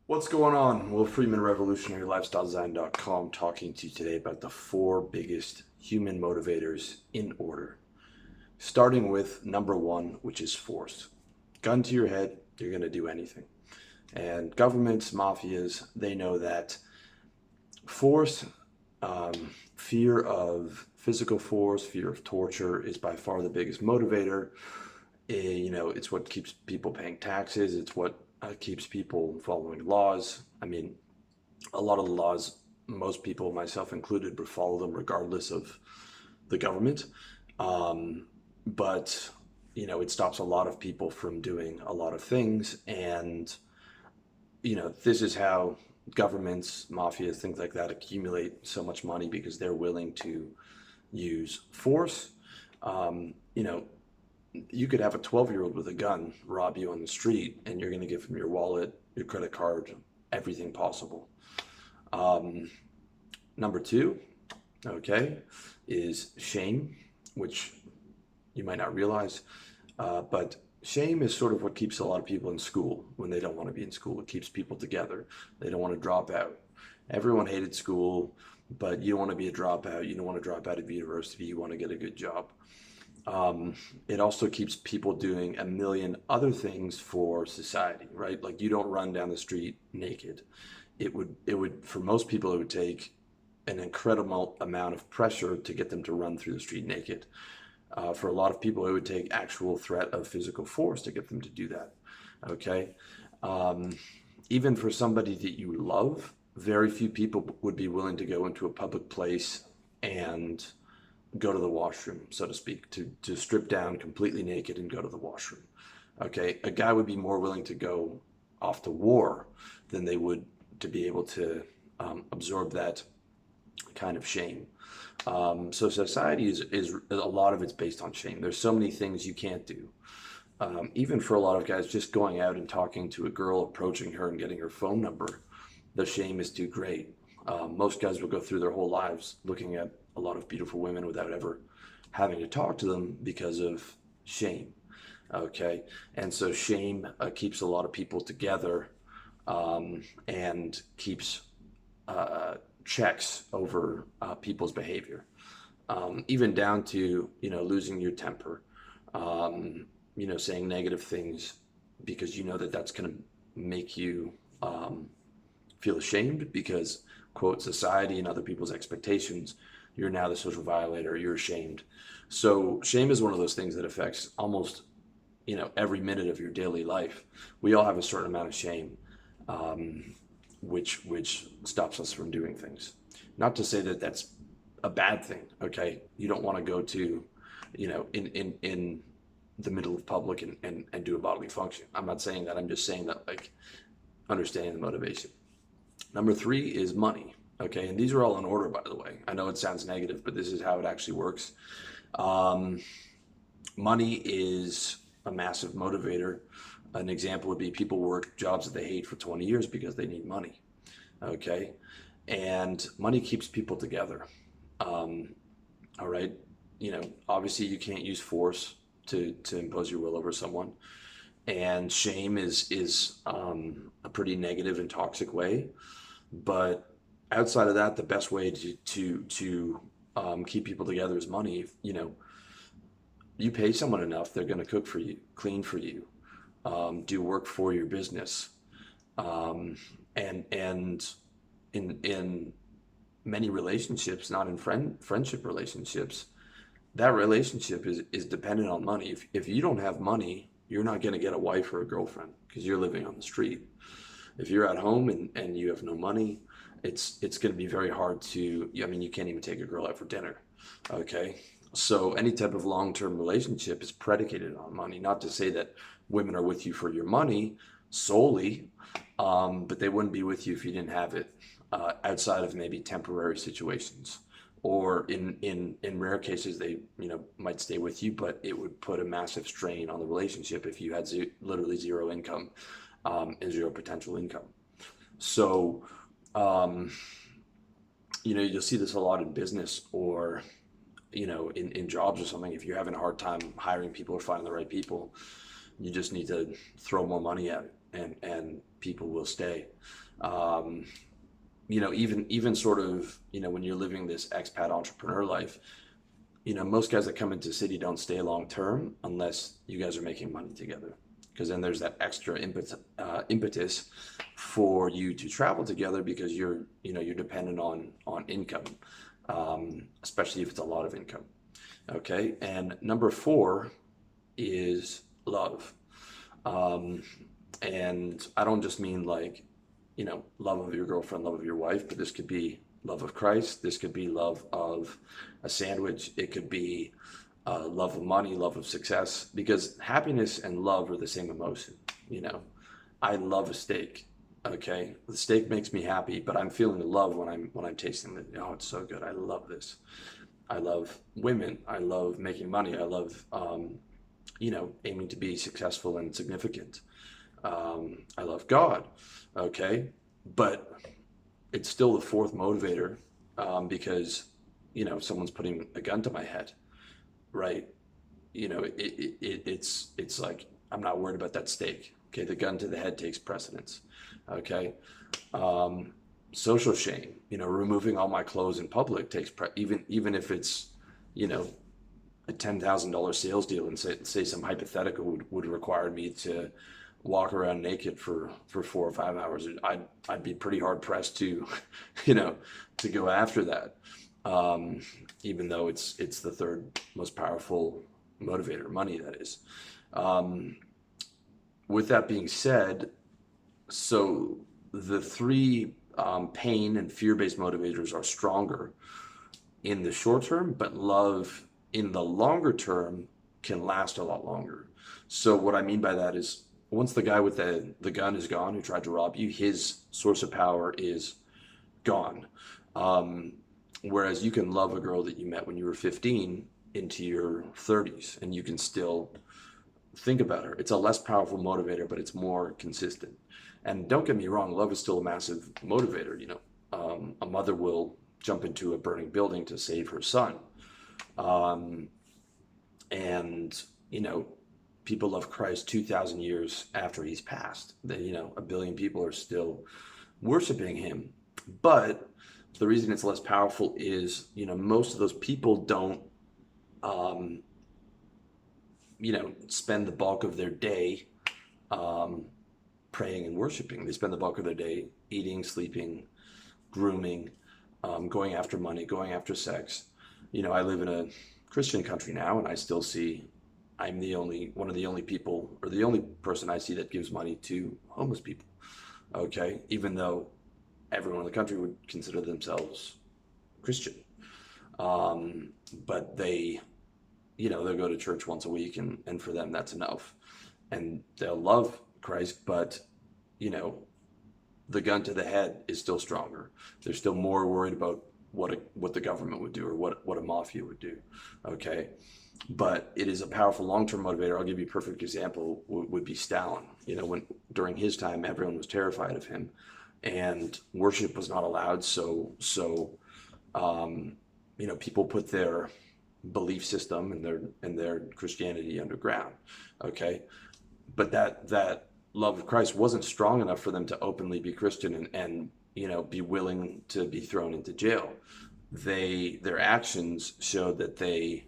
What's going on? Will Freeman, RevolutionaryLifestyleDesign.com, talking to you today about the four biggest human motivators in order. Starting with number one, which is force. Gun to your head, you're going to do anything. And governments, mafias, they know that force, fear of physical force, fear of torture is by far the biggest motivator. It's what keeps people paying taxes. It's what keeps people following laws. I mean, a lot of the laws, most people, myself included, would follow them regardless of the government. But it stops a lot of people from doing a lot of things. And, this is how governments, mafias, things like that accumulate so much money because they're willing to use force. Um, you know, you could have a 12-year-old with a gun rob you on the street and you're going to give him your wallet, your credit card, everything possible. Um, Number two, okay, is shame, which you might not realize, but shame is sort of what keeps a lot of people in school when they don't want to be in school. It keeps people together. They don't want to drop out. Everyone hated school, but you don't want to be a dropout. You don't want to drop out of university. You want to get a good job. It also keeps people doing a million other things for society, right? Like you don't run down the street naked. It would, for most people, it would take an incredible amount of pressure to get them to run through the street naked. For a lot of people, it would take actual threat of physical force to get them to do that. Okay. Um, Even for somebody that you love, very few people would be willing to go into a public place and go to the washroom, so to speak, to strip down completely naked and go to the washroom. Okay, a guy would be more willing to go off to war than they would to be able to absorb that kind of shame. So society is a lot of it's based on shame. There's so many things you can't do. Even for a lot of guys, just going out and talking to a girl, approaching her and getting her phone number, the shame is too great. Most guys will go through their whole lives looking at a lot of beautiful women without ever having to talk to them because of shame. Okay. And so shame keeps a lot of people together, and keeps uh, checks over people's behavior, even down to, losing your temper, saying negative things because you know that that's going to make you feel ashamed because, quote, society and other people's expectations, you're now the social violator, you're ashamed. So shame is one of those things that affects almost, every minute of your daily life. We all have a certain amount of shame, which stops us from doing things. Not to say that that's a bad thing, okay? You don't want to go to, in the middle of public and do a bodily function. I'm not saying that. I'm just saying that, like, understanding the motivation. Number three is money. Okay, and these are all in order, by the way. I know it sounds negative, but this is how it actually works. Um, Money is a massive motivator. An example would be people work jobs that they hate for 20 years because they need money. Okay, and money keeps people together. Um, all right, obviously you can't use force to impose your will over someone, and shame is a pretty negative and toxic way. But outside of that, the best way to keep people together is money. You pay someone enough, they're going to cook for you, clean for you, do work for your business, um, and in many relationships, not in friendship relationships, that relationship is dependent on money. If you don't have money, you're not going to get a wife or a girlfriend because you're living on the street. If you're at home and you have no money, it's going to be very hard to, I mean, you can't even take a girl out for dinner. Okay. So any type of long-term relationship is predicated on money. Not to say that women are with you for your money solely, but they wouldn't be with you if you didn't have it, outside of maybe temporary situations. Or in rare cases, they might stay with you, but it would put a massive strain on the relationship if you had literally zero income, and zero potential income. So, um, you'll see this a lot in business or, in jobs or something. If you're having a hard time hiring people or finding the right people, you just need to throw more money at it and people will stay. Um, even sort of, when you're living this expat entrepreneur life, most guys that come into the city don't stay long term unless you guys are making money together. Because then there's that extra impetus for you to travel together because you're dependent on income, especially if it's a lot of income. Okay, and number four is love. Um, and I don't just mean like, love of your girlfriend, love of your wife, but this could be love of Christ. This could be love of a sandwich. It could be love of money, love of success, because happiness and love are the same emotion. You know, I love a steak. Okay, the steak makes me happy, but I'm feeling love when I'm tasting it. Oh, it's so good. I love this. I love women. I love making money. I love aiming to be successful and significant. I love God. Okay, but it's still the fourth motivator, because someone's putting a gun to my head, right? It's like I'm not worried about that steak. Okay, the gun to the head takes precedence. Okay, um, social shame. Removing all my clothes in public takes even if it's you know a $10,000 sales deal, and say some hypothetical would require me to walk around naked for 4 or 5 hours. I'd be pretty hard pressed to you know to go after that, um, even though it's the third most powerful motivator, money, that is. Um, with that being said, so the three pain and fear-based motivators are stronger in the short term, but love in the longer term can last a lot longer. So what I mean by that is once the guy with the gun is gone who tried to rob you, his source of power is gone. Um, Whereas you can love a girl that you met when you were 15 into your 30s and you can still think about her. It's a less powerful motivator, but it's more consistent. And don't get me wrong, love is still a massive motivator. A mother will jump into a burning building to save her son. Um, and, people love Christ 2,000 years after he's passed. A billion people are still worshiping him. But the reason it's less powerful is, most of those people don't, um, spend the bulk of their day um, praying and worshiping. They spend the bulk of their day eating, sleeping, grooming, going after money, going after sex. I live in a Christian country now, and I still see I'm one of the only people, or the only person I see that gives money to homeless people. Okay, even though everyone in the country would consider themselves Christian, but they'll go to church once a week, and for them that's enough, and they'll love Christ, but you know the gun to the head is still stronger. They're still more worried about what the government would do, or what a mafia would do. Okay, but it is a powerful long-term motivator. I'll give you a perfect example. Would be Stalin. When during his time everyone was terrified of him, and worship was not allowed. People put their belief system and their Christianity underground. Okay, but that love of Christ wasn't strong enough for them to openly be Christian and be willing to be thrown into jail. Their actions showed that they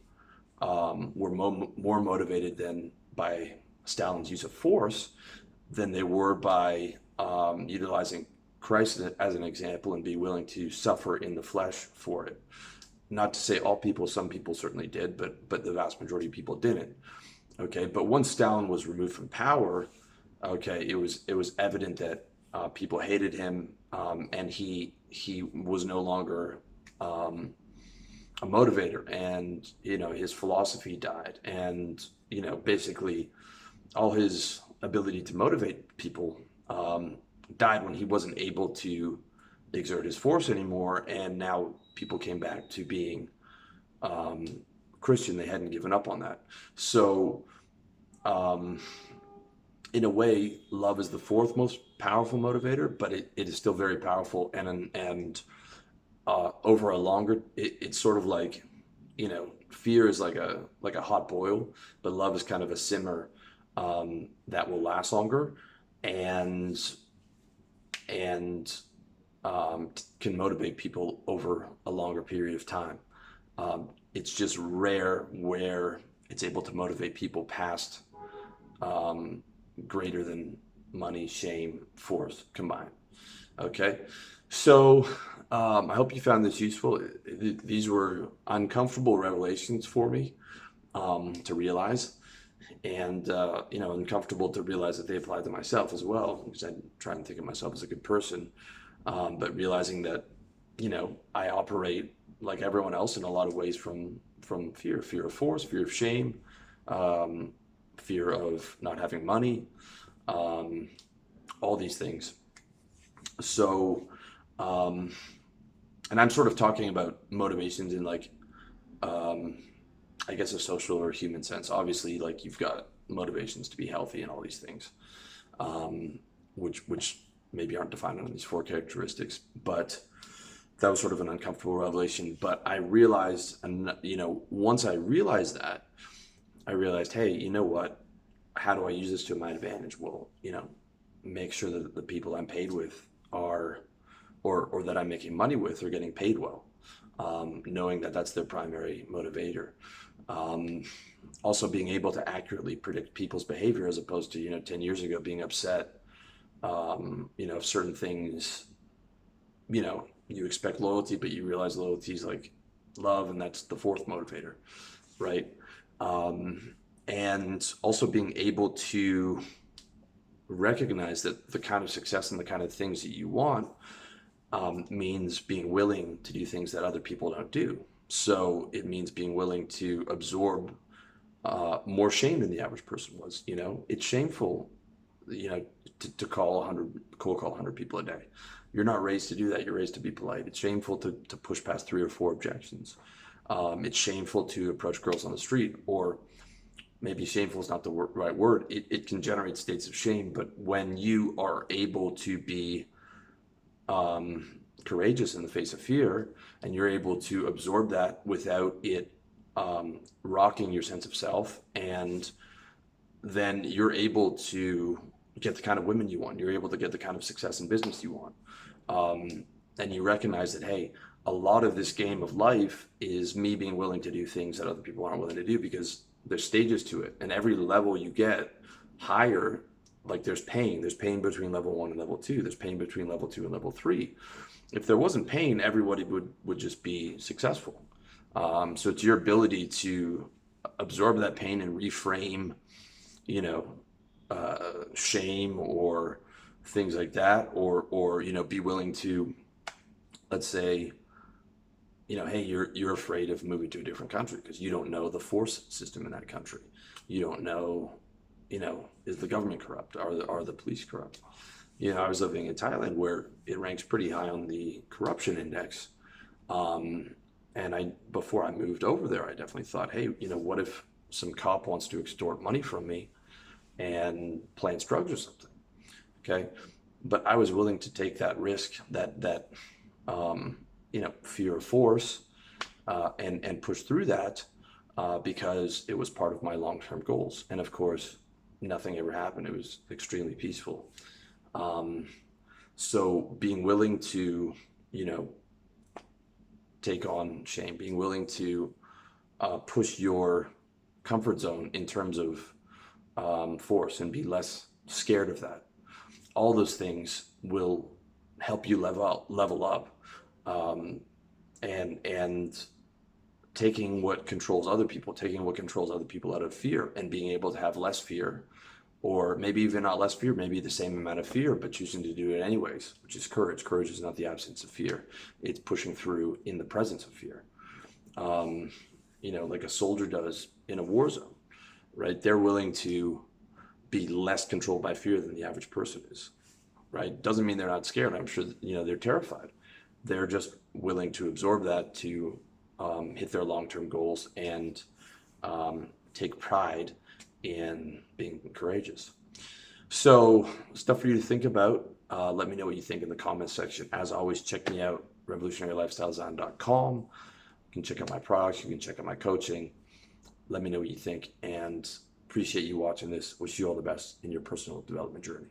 were more motivated than by Stalin's use of force than they were by utilizing Christ as an example and be willing to suffer in the flesh for it. Not to say all people, some people certainly did, but the vast majority of people didn't. Okay, but once Stalin was removed from power, okay, it was evident that people hated him, and he was no longer a motivator, and his philosophy died, and basically all his ability to motivate people died when he wasn't able to exert his force anymore, and now people came back to being Christian. They hadn't given up on that. So in a way, love is the fourth most powerful motivator, but it is still very powerful, and over a longer, it's sort of like, fear is like a hot boil, but love is kind of a simmer that will last longer. and and can motivate people over a longer period of time. It's just rare where it's able to motivate people past greater than money, shame, force combined. Okay, so I hope you found this useful. These were uncomfortable revelations for me to realize, and uncomfortable to realize that they apply to myself as well, because I try and think of myself as a good person, but realizing that I operate like everyone else in a lot of ways from fear of force, fear of shame, fear of not having money, all these things. So, and I'm sort of talking about motivations in like, I guess a social or human sense. Obviously, like you've got motivations to be healthy and all these things, which maybe aren't defined on these four characteristics, but that was sort of an uncomfortable revelation. But I realized, and once I realized that, I realized, hey, you know what? How do I use this to my advantage? Well, make sure that the people I'm paid with are, or that I'm making money with, are getting paid well, knowing that that's their primary motivator. Also being able to accurately predict people's behavior, as opposed to 10 years ago being upset, if certain things, you expect loyalty, but you realize loyalty is like love, and that's the fourth motivator, right? And also being able to recognize that the kind of success and the kind of things that you want means being willing to do things that other people don't do. So it means being willing to absorb more shame than the average person was. It's shameful, to call 100, cold call 100 people a day. You're not raised to do that. You're raised to be polite. It's shameful to push past 3 or 4 objections. It's shameful to approach girls on the street, or maybe shameful is not the right word. It can generate states of shame, but when you are able to be courageous in the face of fear, and you're able to absorb that without it rocking your sense of self, and then you're able to get the kind of women you want. You're able to get the kind of success in business you want. And you recognize that, hey, a lot of this game of life is me being willing to do things that other people aren't willing to do, because there's stages to it. And every level you get higher, like there's pain between level 1 and level 2. There's pain between level 2 and level 3. If there wasn't pain, everybody would just be successful. So it's your ability to absorb that pain and reframe, shame or things like that, or be willing to, let's say, hey, you're afraid of moving to a different country because you don't know the force system in that country. You don't know, is the government corrupt? Are the police corrupt? I was living in Thailand, where it ranks pretty high on the corruption index. And before I moved over there, I definitely thought, hey, what if some cop wants to extort money from me and plant drugs or something? Okay. But I was willing to take that risk, that fear of force, and push through that, because it was part of my long-term goals. And of course, nothing ever happened. It was extremely peaceful. So being willing to, take on shame, being willing to push your comfort zone in terms of force, and be less scared of that. All those things will help you level up, and taking what controls other people out of fear, and being able to have less fear, or maybe even not less fear, maybe the same amount of fear, but choosing to do it anyways, which is courage. Courage is not the absence of fear. It's pushing through in the presence of fear. Like a soldier does in a war zone, right? They're willing to be less controlled by fear than the average person is, right? Doesn't mean they're not scared. I'm sure they're terrified. They're just willing to absorb that to hit their long-term goals, and take pride in being courageous. So, stuff for you to think about. Let me know what you think in the comments section. As always, check me out, revolutionarylifestyledesign.com. You can check out my products. You can check out my coaching. Let me know what you think, and appreciate you watching this. Wish you all the best in your personal development journey.